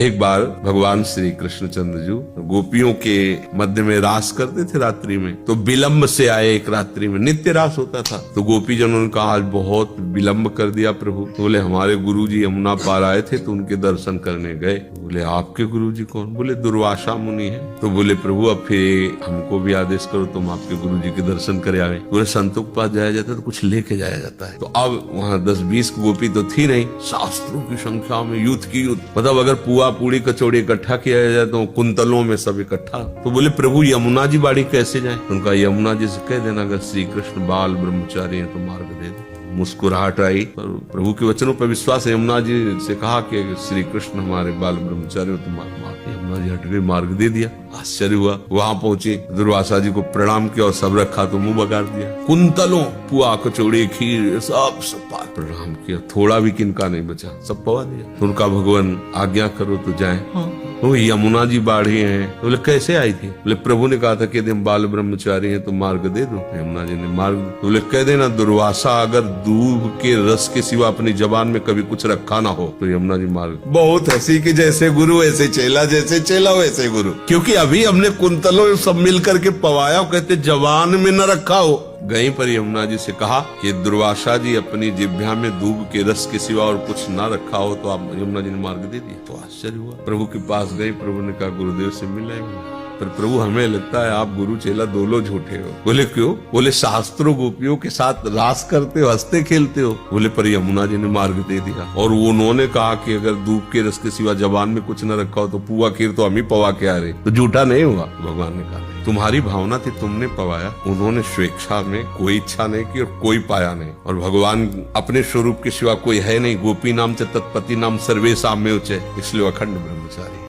एक बार भगवान श्री कृष्णचंद्र जी गोपियों के मध्य में रास करते थे रात्रि में, तो विलंब से आए। एक रात्रि में नित्य रास होता था, तो गोपी जनों ने कहा आज बहुत विलंब कर दिया प्रभु। तो बोले हमारे गुरुजी यमुना पार आए थे तो उनके दर्शन करने गए। बोले आपके गुरुजी कौन? बोले दुर्वासा मुनि है। तो बोले प्रभु अब फिर हमको भी आदेश करो, तुम आपके गुरुजी के दर्शन करे आवे। बोले संतों के पास जाया जाता है तो कुछ लेके जाया जाता है। तो अब वहाँ 10-20 गोपी तो थी नहीं, शास्त्रों की संख्या में युद्ध की युद्ध, मतलब अगर पुआ पूड़ी कचौड़ी इकट्ठा किया जाए तो कुंतलों में सब इकट्ठा। तो बोले प्रभु यमुना जी बाड़ी कैसे जाए? उनका यमुना जी से कह देना अगर श्री कृष्ण बाल ब्रह्मचारी हैं तो मार्ग दे दे। मुस्कुराहट आई, पर प्रभु के वचनों पर विश्वास है। यमुना जी से कहा कि श्री कृष्ण हमारे बाल ब्रह्मचारी हो तो मार्ग। यमुना जी हट गई, मार्ग दे दिया। आश्चर्य हुआ, वहां पहुंचे, दुर्वासा जी को प्रणाम किया और सब रखा तो मुंह बगाड़ दिया। कुंतलों पुआ कचौड़ी खीर सब प्रणाम किया, थोड़ा भी किनका नहीं बचा, सब पवा दिया। तो उनका भगवान आज्ञा करो तो जाए। तो यमुना जी बाढ़ी हैं। तो बोले कैसे आई थी? बोले प्रभु ने कहा था कि यदि हम बाल ब्रह्मचारी हैं तो मार्ग दे दो। यमुना जी ने मार्ग। तो बोले कह देना दुर्वासा अगर दूध के रस के सिवा अपनी जबान में कभी कुछ रखा ना हो तो यमुना जी मार्ग। बहुत हंसी कि जैसे गुरु ऐसे चेला, जैसे चेला वैसे गुरु। क्योंकि अभी हमने कुंतलों सब मिल करके पवाया, कहते जबान में न रखा हो। गई पर यमुना जी से कहा कि दुर्वासा जी अपनी जिह्वा में दूब के रस के सिवा और कुछ ना रखा हो तो आप। यमुना जी ने मार्ग दे दिया। तो आश्चर्य हुआ, प्रभु के पास गई। प्रभु ने कहा गुरुदेव से मिलाएंगे। पर प्रभु हमें लगता है आप गुरु चेला दोनों झूठे हो। बोले क्यों? बोले शास्त्रों गोपियों के साथ रास करते हो, हंसते खेलते हो। बोले पर यमुना जी ने मार्ग दे दिया और उन्होंने कहा कि अगर दूध के रस के सिवा जबान में कुछ न रखा हो तो पुआ खीर तो हम ही पवा के आ रहे, तो झूठा नहीं हुआ। भगवान ने कहा तुम्हारी भावना थी, तुमने पवाया, उन्होंने स्वेच्छा में कोई इच्छा नहीं की और कोई पाया नहीं। और भगवान अपने स्वरूप के सिवा कोई है नहीं। गोपी नाम च तत्पति नाम सर्वे साम्योच, इसलिए अखंड ब्रह्मचारी।